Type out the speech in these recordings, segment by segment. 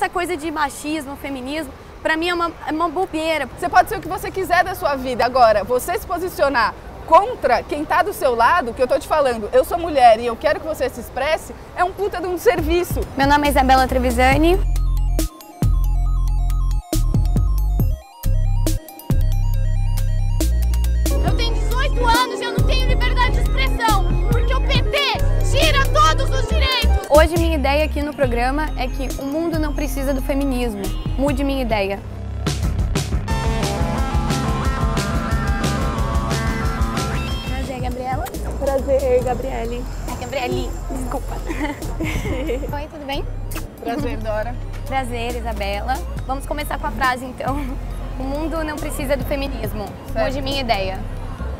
essa coisa de machismo, feminismo, pra mim é uma bobeira. Você pode ser o que você quiser da sua vida. Agora, você se posicionar contra quem tá do seu lado, que eu tô te falando, eu sou mulher e eu quero que você se expresse, é um puta de um serviço. Meu nome é Isabela Trevisani. Eu tenho 18 anos e eu não tenho liberdade de expressão, porque o PT tira todos os direitos. Hoje minha ideia aqui no programa é que o mundo não precisa do feminismo. Mude minha ideia. Prazer, Gabriela. Prazer, Gabriele. Gabriele, desculpa. Oi, tudo bem? Prazer, Dora. Prazer, Isabela. Vamos começar com a frase, então. O mundo não precisa do feminismo. Certo. Mude minha ideia.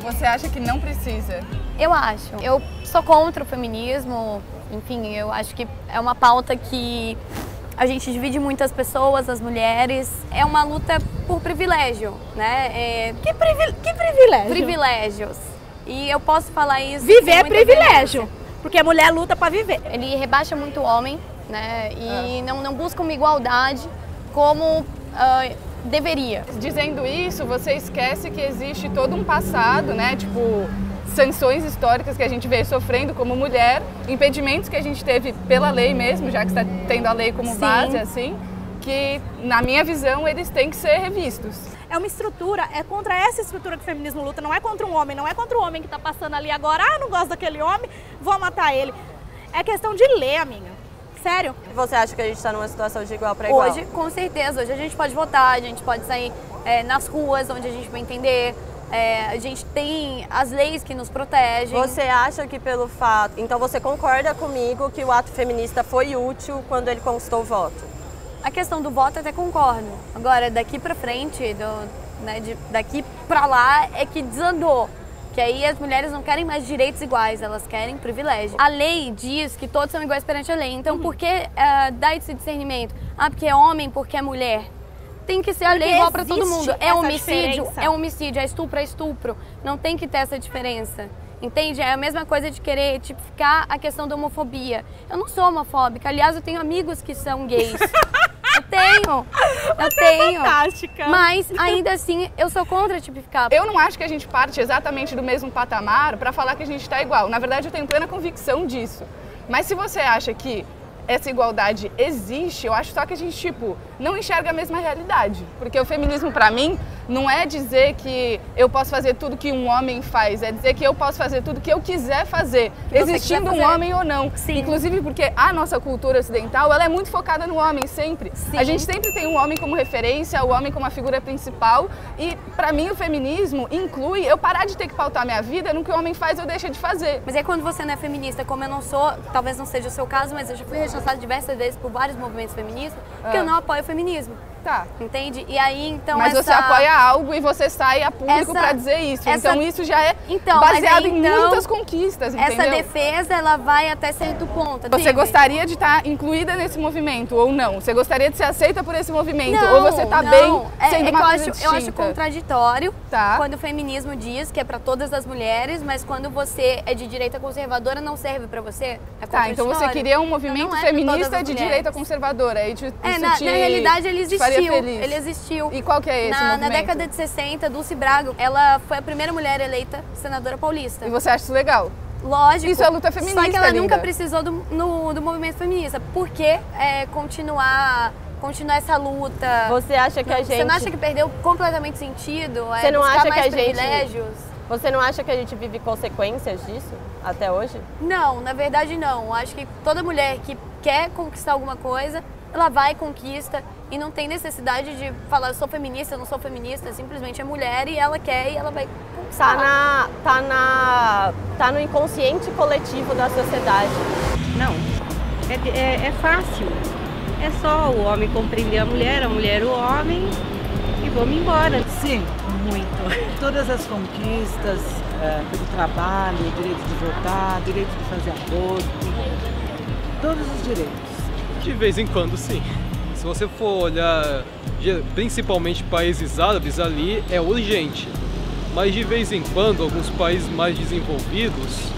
Você acha que não precisa? Eu acho. Eu sou contra o feminismo. Enfim, eu acho que é uma pauta que a gente divide muito as pessoas, as mulheres. É uma luta por privilégio, né? Que privilégio? Privilégios. E eu posso falar isso. Viver é privilégio, porque a mulher luta para viver. Ele rebaixa muito o homem, né? E não busca uma igualdade como deveria. Dizendo isso, você esquece que existe todo um passado, né? Tipo, sanções históricas que a gente veio sofrendo como mulher, impedimentos que a gente teve pela lei mesmo, já que está tendo a lei como base, assim, que, na minha visão, eles têm que ser revistos. É uma estrutura, é contra essa estrutura que o feminismo luta, não é contra um homem, não é contra o homem que está passando ali agora, não gosto daquele homem, vou matar ele. É questão de lei, amiga. Sério. E você acha que a gente está numa situação de igual para igual? Hoje, com certeza. Hoje a gente pode votar, a gente pode sair nas ruas, onde a gente vai entender. A gente tem as leis que nos protegem. Você acha que pelo fato... Então você concorda comigo que o ato feminista foi útil quando ele conquistou o voto? A questão do voto até concordo. Agora, daqui pra frente, daqui pra lá é que desandou. Que aí as mulheres não querem mais direitos iguais, elas querem privilégio. A lei diz que todos são iguais perante a lei. Então, por que dá esse discernimento? Porque é homem, porque é mulher. Tem que ser a lei igual para todo mundo. É homicídio, é estupro. Não tem que ter essa diferença. Entende? É a mesma coisa de querer tipificar a questão da homofobia. Eu não sou homofóbica. Aliás, eu tenho amigos que são gays. Eu tenho. É fantástica. Mas, ainda assim, eu sou contra tipificar. Eu não acho que a gente parte exatamente do mesmo patamar para falar que a gente está igual. Na verdade, eu tenho plena convicção disso. Mas se você acha que essa igualdade existe, eu acho só que a gente, tipo, não enxerga a mesma realidade. Porque o feminismo, pra mim, não é dizer que eu posso fazer tudo que um homem faz, é dizer que eu posso fazer tudo que eu quiser fazer, existindo um homem ou não. Sim. Inclusive porque a nossa cultura ocidental, ela é muito focada no homem, sempre. Sim. A gente sempre tem um homem como referência, o homem como a figura principal. E, pra mim, o feminismo inclui eu parar de ter que pautar minha vida no que o homem faz ou deixa de fazer. Mas é quando você não é feminista, como eu não sou, talvez não seja o seu caso, mas eu já fui rechaçada diversas vezes por vários movimentos feministas, porque eu não apoio o feminismo. Tá. Entende? E aí, então, mas você apoia algo e você sai a público para dizer isso. Então isso já é baseado em muitas conquistas, entendeu? Essa defesa, ela vai até certo ponto. Você gostaria de estar incluída nesse movimento ou não? Você gostaria de ser aceita por esse movimento? Não, ou você está bem sendo uma coisa distinta? Eu acho contraditório tá. Quando o feminismo diz que é para todas as mulheres, mas quando você é de direita conservadora, não serve para você? É tá, então você queria um movimento feminista de direita conservadora. E na realidade, ele existiu. Ele existiu. E qual que é esse movimento? Na década de 60, Dulce Braga, ela foi a primeira mulher eleita senadora paulista. E você acha isso legal? Lógico. Isso é luta feminista, só que ela linda. nunca precisou do movimento feminista. Por que continuar essa luta? Você acha que a gente... Você não acha que perdeu completamente sentido? Você não acha que a gente... privilégios? Você não acha que a gente vive consequências disso até hoje? Não, na verdade não. Acho que toda mulher que quer conquistar alguma coisa, ela vai e conquista e não tem necessidade de falar eu sou feminista, eu não sou feminista, simplesmente é mulher e ela quer e ela vai conquistar. Tá no inconsciente coletivo da sociedade. Não, é fácil. É só o homem compreender a mulher o homem e vamos embora. Sim, muito. Todas as conquistas pelo trabalho, o direito de votar, direito de fazer aborto, todos os direitos. De vez em quando, sim. Se você for olhar principalmente países árabes, ali é urgente. Mas de vez em quando, alguns países mais desenvolvidos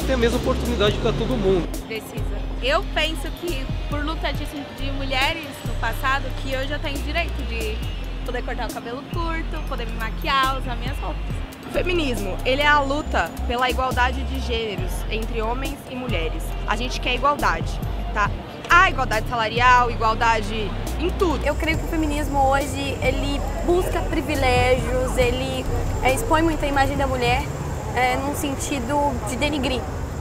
têm a mesma oportunidade para todo mundo. Precisa. Eu penso que por luta de mulheres no passado, que hoje eu tenho direito de poder cortar o cabelo curto, poder me maquiar, usar minhas roupas. O feminismo, ele é a luta pela igualdade de gêneros entre homens e mulheres. A gente quer igualdade, tá? A igualdade salarial, igualdade em tudo. Eu creio que o feminismo hoje, ele busca privilégios, ele expõe muito a imagem da mulher num sentido de denigrir,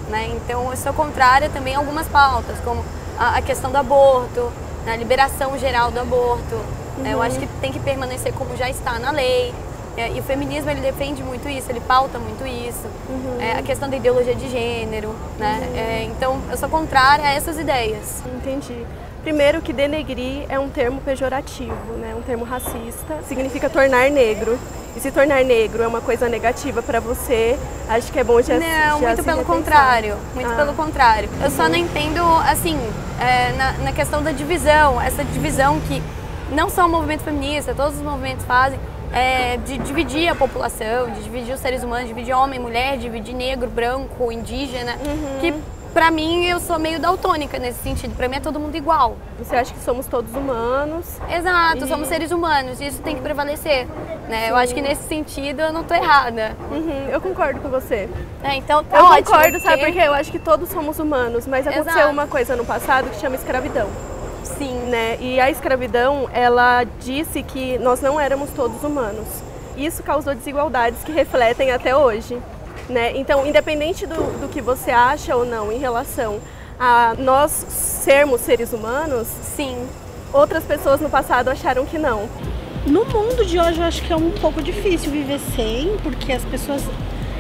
né? Então eu sou contrária também a algumas pautas, como a questão do aborto, a liberação geral do aborto. Eu acho que tem que permanecer como já está na lei. E o feminismo, ele defende muito isso, ele pauta muito isso. A questão da ideologia de gênero, né? Então, eu sou contrária a essas ideias. Entendi. Primeiro que denegrir é um termo pejorativo, né? Um termo racista, significa tornar negro. E se tornar negro é uma coisa negativa para você, acho que é bom já Não, muito pelo contrário, muito pelo contrário. Eu só não entendo, assim, na questão da divisão, essa divisão que não só o movimento feminista, todos os movimentos fazem, de dividir a população, de dividir os seres humanos, dividir homem, mulher, dividir negro, branco, indígena, que pra mim eu sou meio daltônica nesse sentido, pra mim é todo mundo igual. Você acha que somos todos humanos? Exato, somos seres humanos e isso tem que prevalecer, né? Eu acho que nesse sentido eu não tô errada. Eu concordo com você. Então tá eu ótimo. Concordo, sabe porque eu acho que todos somos humanos, mas aconteceu uma coisa no passado que chama escravidão. Sim. Né? E a escravidão, ela disse que nós não éramos todos humanos. Isso causou desigualdades que refletem até hoje. Né? Então, independente do que você acha ou não em relação a nós sermos seres humanos, sim, outras pessoas no passado acharam que não. No mundo de hoje eu acho que é um pouco difícil viver sem, porque as pessoas...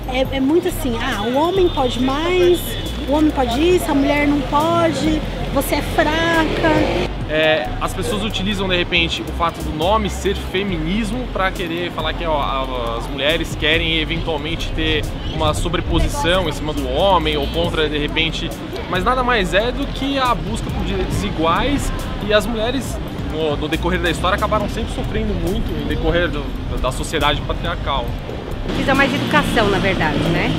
É muito assim, o homem pode mais, o homem pode isso, a mulher não pode, você é fraca. As pessoas utilizam de repente o fato do nome ser feminismo para querer falar que as mulheres querem eventualmente ter uma sobreposição em cima do homem ou contra de repente, mas nada mais é do que a busca por direitos iguais, e as mulheres no decorrer da história acabaram sempre sofrendo muito no decorrer da sociedade patriarcal. Precisa mais de educação, na verdade, né?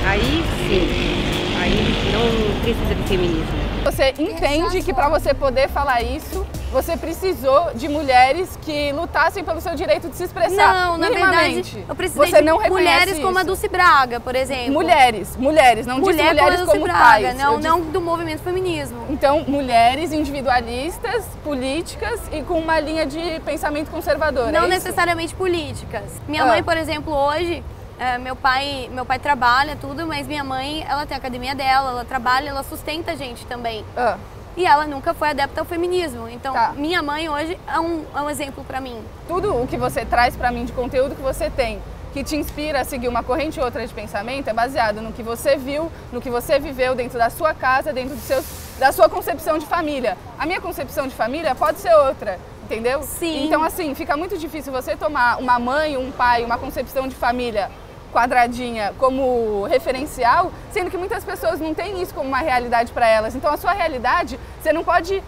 Aí sim, aí não precisa de feminismo. Você entende que para você poder falar isso, você precisou de mulheres que lutassem pelo seu direito de se expressar. Não, na verdade, eu precisei você não de mulheres isso. como a Dulce Braga, por exemplo. Mulheres, não disse mulheres como Braga, pais. não do movimento feminismo. Então, mulheres individualistas, políticas e com uma linha de pensamento conservador. Não necessariamente políticas. Minha mãe, por exemplo, hoje... meu pai trabalha tudo, mas minha mãe, ela tem a academia dela, ela trabalha, ela sustenta a gente também. E ela nunca foi adepta ao feminismo. Então, minha mãe hoje é um exemplo pra mim. Tudo o que você traz pra mim de conteúdo que você tem, que te inspira a seguir uma corrente ou outra de pensamento, é baseado no que você viu, no que você viveu dentro da sua casa, dentro da sua concepção de família. A minha concepção de família pode ser outra. Entendeu? Sim. Então, assim, fica muito difícil você tomar uma mãe, um pai, uma concepção de família quadradinha como referencial, sendo que muitas pessoas não têm isso como uma realidade para elas. Então, a sua realidade, você não pode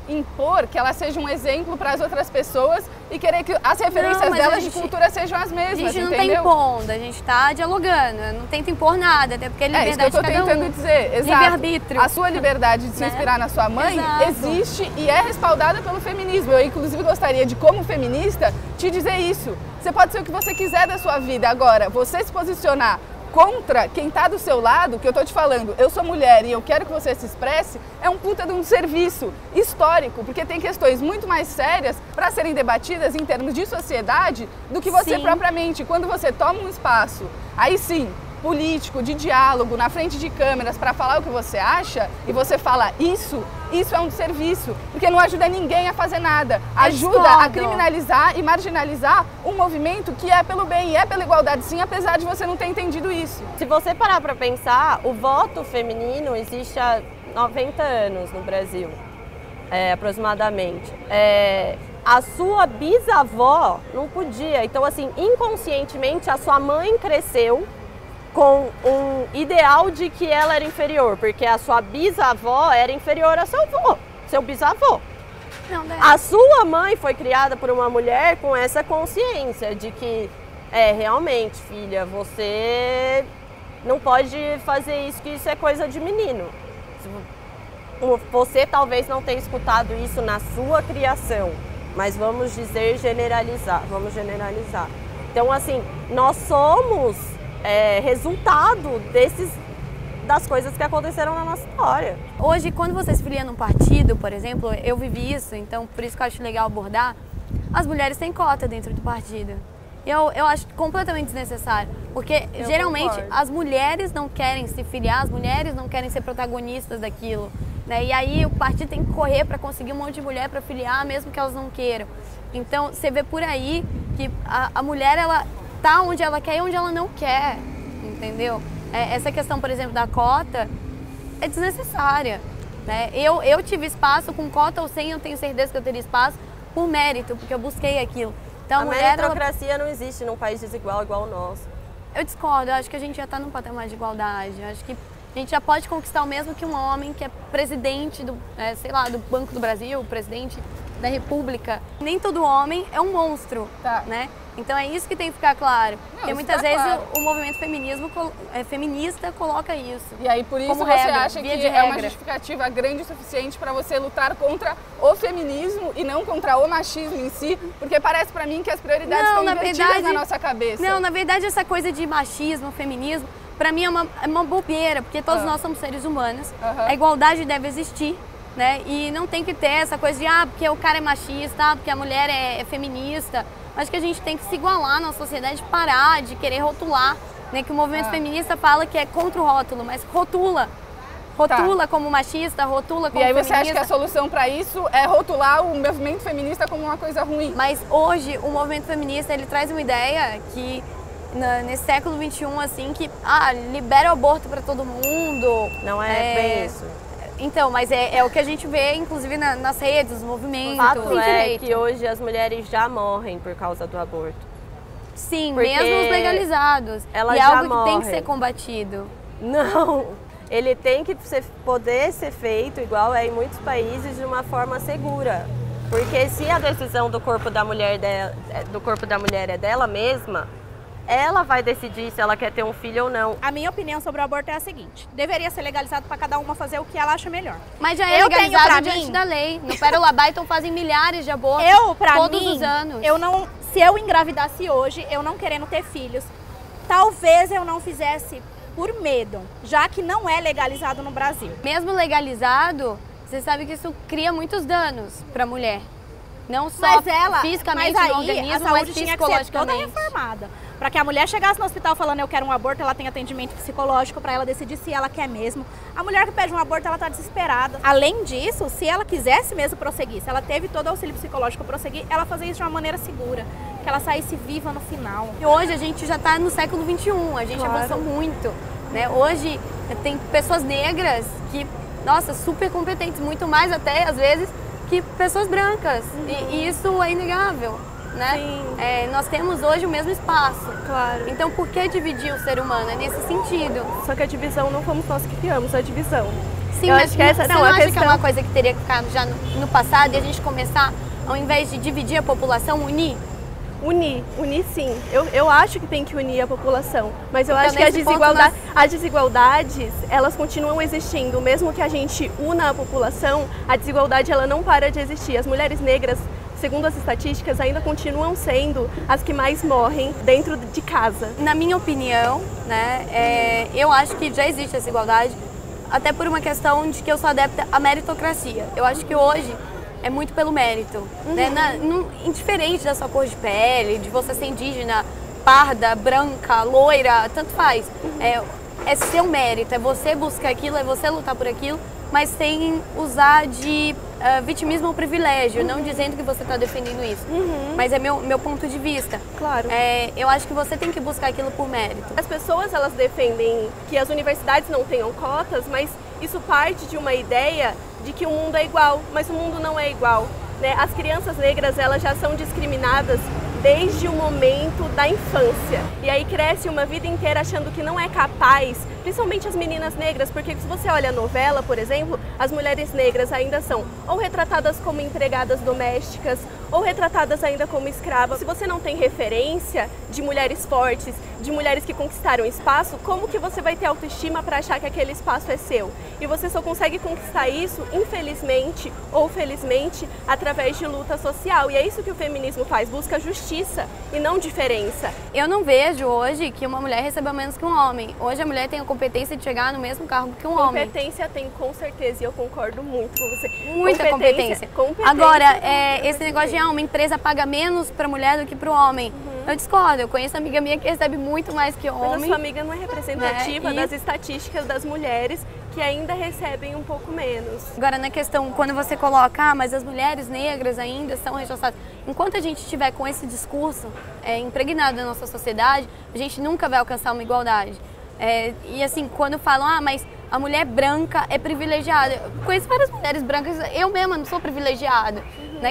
impor que ela seja um exemplo para as outras pessoas e querer que as referências delas de cultura sejam as mesmas, A gente não entendeu? tá impondo, a gente tá dialogando, não tenta impor nada, até porque é liberdade isso que eu tô de cada tentando dizer, exato. Livre-arbítrio. A sua liberdade de se inspirar na sua mãe existe e é respaldada pelo feminismo. Eu, inclusive, gostaria de, como feminista, te dizer isso. Você pode ser o que você quiser da sua vida. Agora, você se posicionar contra quem está do seu lado, que eu tô te falando, eu sou mulher e eu quero que você se expresse, é um puta de um serviço histórico, porque tem questões muito mais sérias para serem debatidas em termos de sociedade do que você propriamente. Quando você toma um espaço, aí sim, político, de diálogo, na frente de câmeras para falar o que você acha, e você fala isso é um serviço, porque não ajuda ninguém a fazer nada. Ajuda a criminalizar e marginalizar um movimento que é pelo bem e é pela igualdade, sim, apesar de você não ter entendido isso. Se você parar para pensar, o voto feminino existe há 90 anos no Brasil, aproximadamente. A sua bisavó não podia, então assim, inconscientemente a sua mãe cresceu com um ideal de que ela era inferior, porque a sua bisavó era inferior a seu bisavô. A sua mãe foi criada por uma mulher com essa consciência de que, realmente, filha, você não pode fazer isso, que isso é coisa de menino. Você talvez não tenha escutado isso na sua criação, mas vamos dizer vamos generalizar. Então, assim, nós somos resultado das coisas que aconteceram na nossa história. Hoje, quando você se filia num partido, por exemplo, eu vivi isso, então por isso que eu acho legal abordar, as mulheres têm cota dentro do partido. Eu acho completamente desnecessário, porque geralmente concordo. as mulheres não querem se filiar, as mulheres não querem ser protagonistas daquilo, né? E aí o partido tem que correr para conseguir um monte de mulher para filiar, mesmo que elas não queiram. Então você vê por aí que a mulher, ela tá onde ela quer e onde ela não quer, entendeu? Essa questão, por exemplo, da cota é desnecessária, né? Eu tive espaço com cota ou sem, eu tenho certeza que eu teria espaço por mérito, porque eu busquei aquilo. Então, a meritocracia não existe num país desigual igual o nosso. Eu discordo, eu acho que a gente já está num patamar de igualdade. Eu acho que a gente já pode conquistar o mesmo que um homem que é presidente do, sei lá, do Banco do Brasil, presidente da República. Nem todo homem é um monstro, né? Então é isso que tem que ficar claro. Porque muitas vezes o movimento feminista coloca isso. E aí por isso como você regra, acha que é uma justificativa grande o suficiente para você lutar contra o feminismo e não contra o machismo em si? Porque parece para mim que as prioridades estão invertidas na nossa cabeça. Não, na verdade essa coisa de machismo, feminismo, para mim é uma bobeira, porque todos nós somos seres humanos. A igualdade deve existir. Né? E não tem que ter essa coisa de porque o cara é machista, porque a mulher é feminista. Acho que a gente tem que se igualar na sociedade, parar de querer rotular, né? Que o movimento feminista fala que é contra o rótulo, mas rotula como machista, rotula como feminista. E aí você acha que a solução para isso é rotular o movimento feminista como uma coisa ruim? Mas hoje o movimento feminista, ele traz uma ideia que nesse século XXI, assim, que libera o aborto para todo mundo. Não é bem isso. Então, mas é o que a gente vê, inclusive, nas redes, nos movimentos. O fato é que hoje as mulheres já morrem por causa do aborto. Sim, mesmo os legalizados. Elas e é já algo morrem. que tem que ser combatido. Não, ele tem que poder ser feito, igual é em muitos países, de uma forma segura. Porque se a decisão do corpo da mulher é dela mesma, ela vai decidir se ela quer ter um filho ou não. A minha opinião sobre o aborto é a seguinte: deveria ser legalizado para cada uma fazer o que ela acha melhor. Mas já é legalizado diante da lei. No Pérola Baiton fazem milhares de abortos todos os anos. Se eu engravidasse hoje, eu não querendo ter filhos, talvez eu não fizesse por medo, já que não é legalizado no Brasil. Mesmo legalizado, você sabe que isso cria muitos danos para a mulher. Não só fisicamente no organismo, mas tinha que ser toda reformada. Para que a mulher chegasse no hospital falando eu quero um aborto, ela tem atendimento psicológico para ela decidir se ela quer mesmo. A mulher que pede um aborto, ela está desesperada. Além disso, se ela quisesse mesmo prosseguir, se ela teve todo o auxílio psicológico para prosseguir, ela fazia isso de uma maneira segura, que ela saísse viva no final. E hoje a gente já está no século XXI, a gente avançou muito, né? Hoje tem pessoas negras que, nossa, super competentes, muito mais até às vezes que pessoas brancas, e isso é inegável. Né? Nós temos hoje o mesmo espaço. Claro. Então por que dividir o ser humano? É nesse sentido. Só que a divisão não fomos nós que criamos, a divisão. Sim, mas acho que você não acha que é uma coisa que teria que ficar já no passado e a gente começar, ao invés de dividir a população, unir? Unir sim. Eu acho que tem que unir a população, mas eu acho que as desigualdades, elas continuam existindo. Mesmo que a gente una a população, a desigualdade ela não para de existir. As mulheres negras, segundo as estatísticas, ainda continuam sendo as que mais morrem dentro de casa. Na minha opinião, né, eu acho que já existe essa igualdade, até por uma questão de que eu sou adepta à meritocracia. Eu acho que hoje é muito pelo mérito, né? Indiferente da sua cor de pele, de você ser indígena, parda, branca, loira, tanto faz. É seu mérito, é você buscar aquilo, é você lutar por aquilo, mas sem usar de vitimismo ou privilégio, não dizendo que você está defendendo isso, mas é meu ponto de vista. Claro. Eu acho que você tem que buscar aquilo por mérito. As pessoas, elas defendem que as universidades não tenham cotas, mas isso parte de uma ideia de que o mundo é igual, mas o mundo não é igual, né? As crianças negras, elas já são discriminadas desde o momento da infância. E aí cresce uma vida inteira achando que não é capaz principalmente as meninas negras, porque se você olha a novela, por exemplo, as mulheres negras ainda são ou retratadas como empregadas domésticas, ou retratadas ainda como escravas. Se você não tem referência de mulheres fortes, de mulheres que conquistaram espaço, como que você vai ter autoestima para achar que aquele espaço é seu? E você só consegue conquistar isso, infelizmente ou felizmente, através de luta social. E é isso que o feminismo faz, busca justiça e não diferença. Eu não vejo hoje que uma mulher receba menos que um homem. Hoje a mulher tem a competência de chegar no mesmo cargo que um homem. Competência tem, com certeza, e eu concordo muito com você. Muita competência. Agora, esse negócio de uma empresa paga menos para a mulher do que para o homem. Eu discordo, eu conheço amiga minha que recebe muito mais que homem. Mas a sua amiga não é representativa das estatísticas das mulheres que ainda recebem um pouco menos. Agora, na questão, quando você coloca, mas as mulheres negras ainda são rechaçadas. Enquanto a gente estiver com esse discurso impregnado na nossa sociedade, a gente nunca vai alcançar uma igualdade. E assim, quando falam, mas a mulher branca é privilegiada. Eu conheço várias mulheres brancas, eu mesma não sou privilegiada.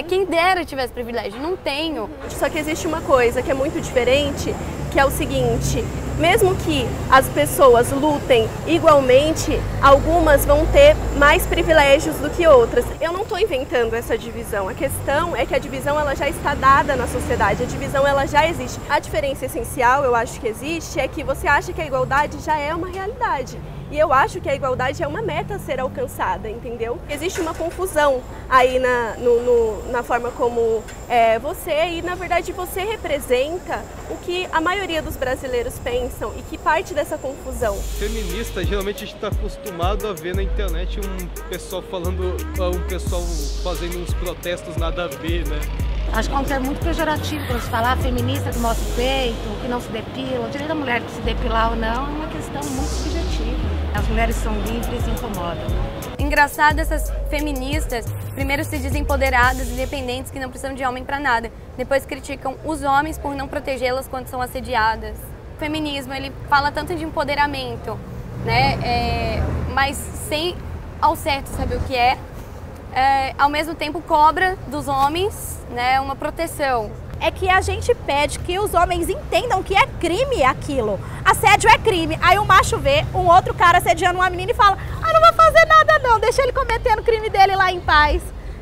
Quem dera eu tivesse privilégio, não tenho. Só que existe uma coisa que é muito diferente, que é o seguinte: mesmo que as pessoas lutem igualmente, algumas vão ter mais privilégios do que outras. Eu não estou inventando essa divisão. A questão é que a divisão ela já está dada na sociedade, a divisão ela já existe. A diferença essencial, eu acho que existe, é que você acha que a igualdade já é uma realidade. E eu acho que a igualdade é uma meta a ser alcançada, entendeu? Existe uma confusão aí na forma como você, e na verdade você representa o que a maioria dos brasileiros pensam e que parte dessa confusão. Feminista, geralmente a gente está acostumado a ver na internet um pessoal fazendo uns protestos nada a ver, né? Acho que é um termo muito pejorativo quando se falar feminista que mostra o peito, que não se depila. O direito da mulher de se depilar ou não é uma questão muito subjetiva. As mulheres são livres e incomodam. Engraçado, essas feministas primeiro se dizem empoderadas, independentes, que não precisam de homem para nada. Depois criticam os homens por não protegê-las quando são assediadas. O feminismo, ele fala tanto de empoderamento, né? Mas sem ao certo saber o que é. Ao mesmo tempo cobra dos homens, né, uma proteção. É que a gente pede que os homens entendam que é crime aquilo. Assédio é crime. Aí o macho vê um outro cara assediando uma menina e fala: não vai fazer nada não, deixa ele cometendo o crime dele lá em paz.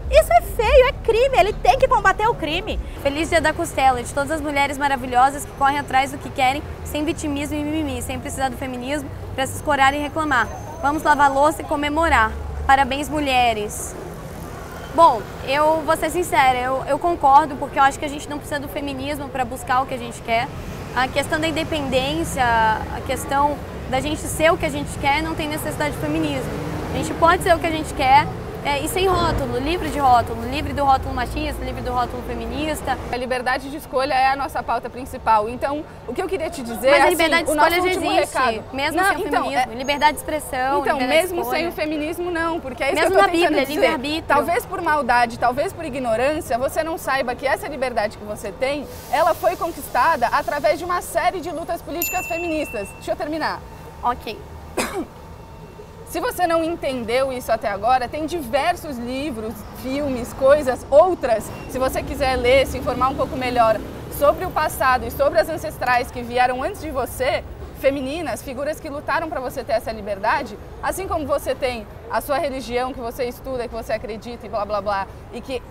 Isso é feio, é crime, ele tem que combater o crime. Feliz Dia da Costela, de todas as mulheres maravilhosas que correm atrás do que querem, sem vitimismo e mimimi, sem precisar do feminismo para se escorar e reclamar. Vamos lavar louça e comemorar. Parabéns, mulheres. Bom, eu vou ser sincera, eu concordo, porque eu acho que a gente não precisa do feminismo para buscar o que a gente quer. A questão da independência, a questão da gente ser o que a gente quer, não tem necessidade de feminismo. A gente pode ser o que a gente quer e sem rótulo, livre do rótulo machista, livre do rótulo feminista. A liberdade de escolha é a nossa pauta principal. Então, o que eu queria te dizer Mas a liberdade de escolha já existe, recado. mesmo sem o feminismo. Liberdade de expressão, então, liberdade mesmo de escolha. sem o feminismo, não, porque é isso mesmo que eu tô na tentando Bíblia, dizer. livre-arbítrio. Talvez por maldade, talvez por ignorância, você não saiba que essa liberdade que você tem, ela foi conquistada através de uma série de lutas políticas feministas. Deixa eu terminar. Ok. Se você não entendeu isso até agora, tem diversos livros, filmes, coisas, outras. Se você quiser ler, se informar um pouco melhor sobre o passado e sobre as ancestrais que vieram antes de você, femininas, figuras que lutaram para você ter essa liberdade, assim como você tem a sua religião que você estuda, que você acredita e blá blá blá, e que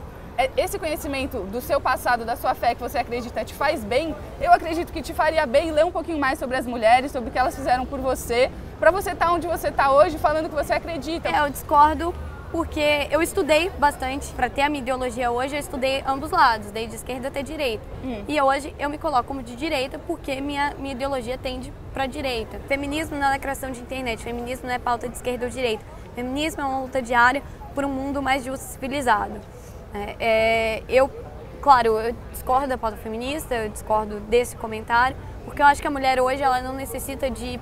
esse conhecimento do seu passado, da sua fé que você acredita te faz bem, eu acredito que te faria bem ler um pouquinho mais sobre as mulheres, sobre o que elas fizeram por você, para você estar onde você está hoje, falando que você acredita. Eu discordo porque eu estudei bastante. Para ter a minha ideologia hoje, eu estudei ambos lados, desde esquerda até direita. E hoje eu me coloco como de direita porque minha ideologia tende para a direita. Feminismo não é criação de internet, feminismo não é pauta de esquerda ou direita. Feminismo é uma luta diária por um mundo mais justo e civilizado. Claro, eu discordo da pauta feminista, eu discordo desse comentário, porque eu acho que a mulher hoje ela não necessita de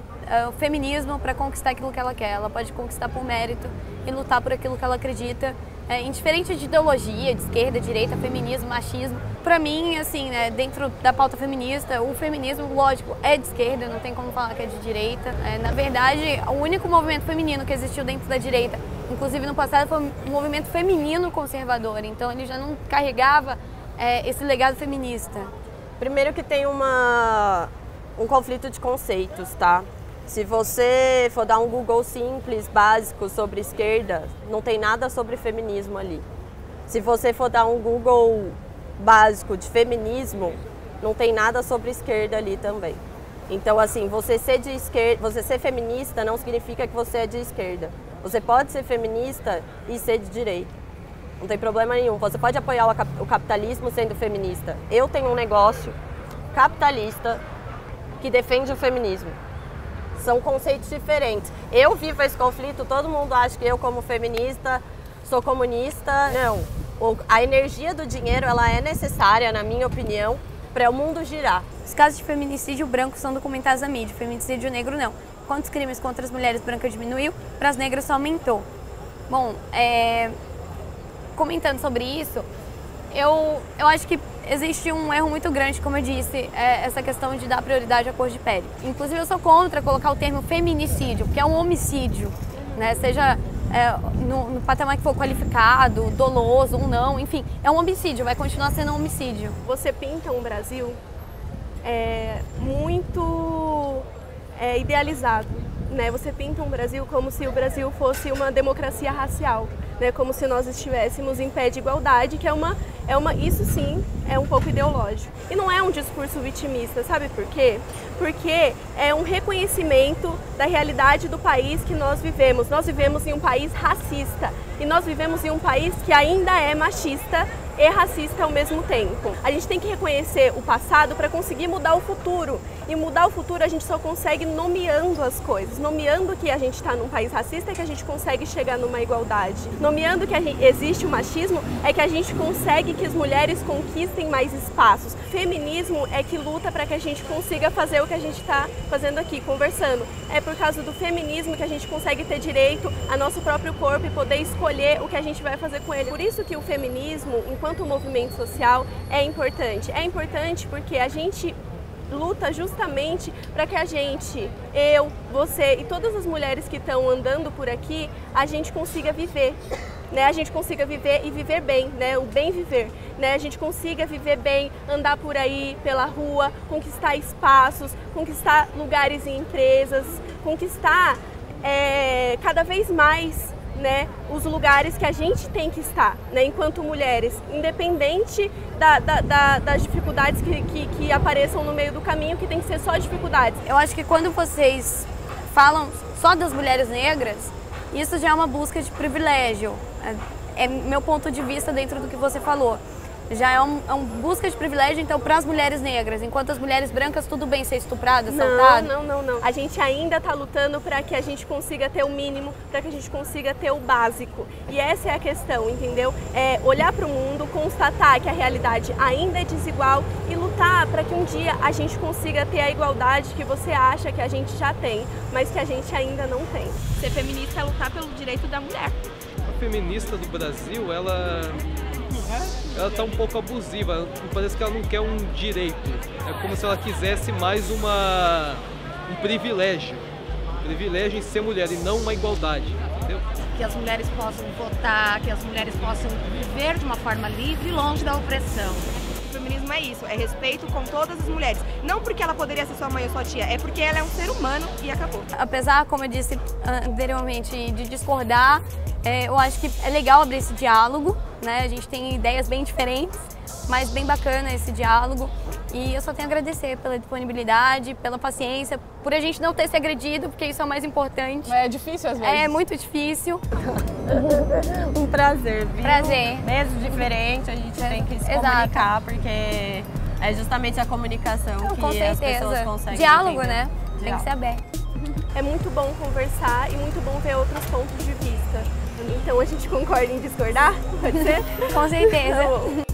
feminismo para conquistar aquilo que ela quer. Ela pode conquistar por mérito e lutar por aquilo que ela acredita, indiferente de ideologia, de esquerda, direita, feminismo, machismo. Para mim, assim, né, dentro da pauta feminista, o feminismo, lógico, é de esquerda, não tem como falar que é de direita. Na verdade, o único movimento feminino que existiu dentro da direita, inclusive no passado, foi um movimento feminino conservador, então ele já não carregava esse legado feminista. Primeiro que tem um conflito de conceitos, tá? Se você for dar um Google simples, básico, sobre esquerda, não tem nada sobre feminismo ali. Se você for dar um Google básico de feminismo, não tem nada sobre esquerda ali também. Então, assim, você ser de esquerda, você ser feminista não significa que você é de esquerda. Você pode ser feminista e ser de direita. Não tem problema nenhum. Você pode apoiar o capitalismo sendo feminista. Eu tenho um negócio capitalista que defende o feminismo. São conceitos diferentes. Eu vivo esse conflito, todo mundo acha que eu, como feminista, sou comunista. Não. A energia do dinheiro, ela é necessária, na minha opinião, para o mundo girar. Os casos de feminicídio branco são documentados na mídia, feminicídio negro não. Quantos crimes contra as mulheres brancas diminuiu, para as negras só aumentou. Bom, comentando sobre isso, eu acho que existe um erro muito grande, como eu disse, essa questão de dar prioridade à cor de pele. Inclusive, eu sou contra colocar o termo feminicídio, porque é um homicídio, né? Seja no patamar que for qualificado, doloso ou não, enfim, é um homicídio, vai continuar sendo um homicídio. Você pinta um Brasil muito idealizado, né? Você pinta um Brasil como se o Brasil fosse uma democracia racial, né? Como se nós estivéssemos em pé de igualdade, que isso sim é um pouco ideológico. E não é um discurso vitimista, sabe por quê? Porque é um reconhecimento da realidade do país que nós vivemos. Nós vivemos em um país racista e nós vivemos em um país que ainda é machista e racista ao mesmo tempo. A gente tem que reconhecer o passado para conseguir mudar o futuro. E mudar o futuro a gente só consegue nomeando as coisas. Nomeando que a gente está num país racista é que a gente consegue chegar numa igualdade. Nomeando que existe o machismo é que a gente consegue que as mulheres conquistem mais espaços. Feminismo é que luta para que a gente consiga fazer o que a gente está fazendo aqui, conversando. É por causa do feminismo que a gente consegue ter direito ao nosso próprio corpo e poder escolher o que a gente vai fazer com ele. Por isso que o feminismo, enquanto movimento social, é importante. É importante porque a gente luta justamente para que a gente, eu, você e todas as mulheres que estão andando por aqui, a gente consiga viver, né? A gente consiga viver e viver bem, né? O bem viver, né? A gente consiga viver bem, andar por aí pela rua, conquistar espaços, conquistar lugares em empresas, conquistar cada vez mais, né, os lugares que a gente tem que estar, né, enquanto mulheres, independente das dificuldades que apareçam no meio do caminho, que tem que ser só dificuldades. Eu acho que quando vocês falam só das mulheres negras, isso já é uma busca de privilégio. É meu ponto de vista dentro do que você falou. Já é uma busca de privilégio, então, para as mulheres negras. Enquanto as mulheres brancas, tudo bem ser estuprada, assaltada? Não. A gente ainda está lutando para que a gente consiga ter o mínimo, para que a gente consiga ter o básico. E essa é a questão, entendeu? É olhar para o mundo, constatar que a realidade ainda é desigual e lutar para que um dia a gente consiga ter a igualdade que você acha que a gente já tem, mas que a gente ainda não tem. Ser feminista é lutar pelo direito da mulher. A feminista do Brasil, ela tá um pouco abusiva, parece que ela não quer um direito, é como se ela quisesse mais um privilégio em ser mulher e não uma igualdade, entendeu? Que as mulheres possam votar, que as mulheres possam viver de uma forma livre e longe da opressão. O feminismo é isso, é respeito com todas as mulheres. Não porque ela poderia ser sua mãe ou sua tia, é porque ela é um ser humano e acabou. Apesar, como eu disse anteriormente, de discordar, eu acho que é legal abrir esse diálogo, né? A gente tem ideias bem diferentes, mas bem bacana esse diálogo. E eu só tenho a agradecer pela disponibilidade, pela paciência, por a gente não ter se agredido, porque isso é o mais importante. É difícil às vezes. É muito difícil. Um prazer, viu? Prazer. Mesmo diferente, a gente tem que se comunicar, porque é justamente a comunicação que as pessoas conseguem diálogo, entender. né? Tem que ser aberto. É muito bom conversar e muito bom ver outros pontos de vista. Então a gente concorda em discordar? Pode ser? Com certeza. Tá bom.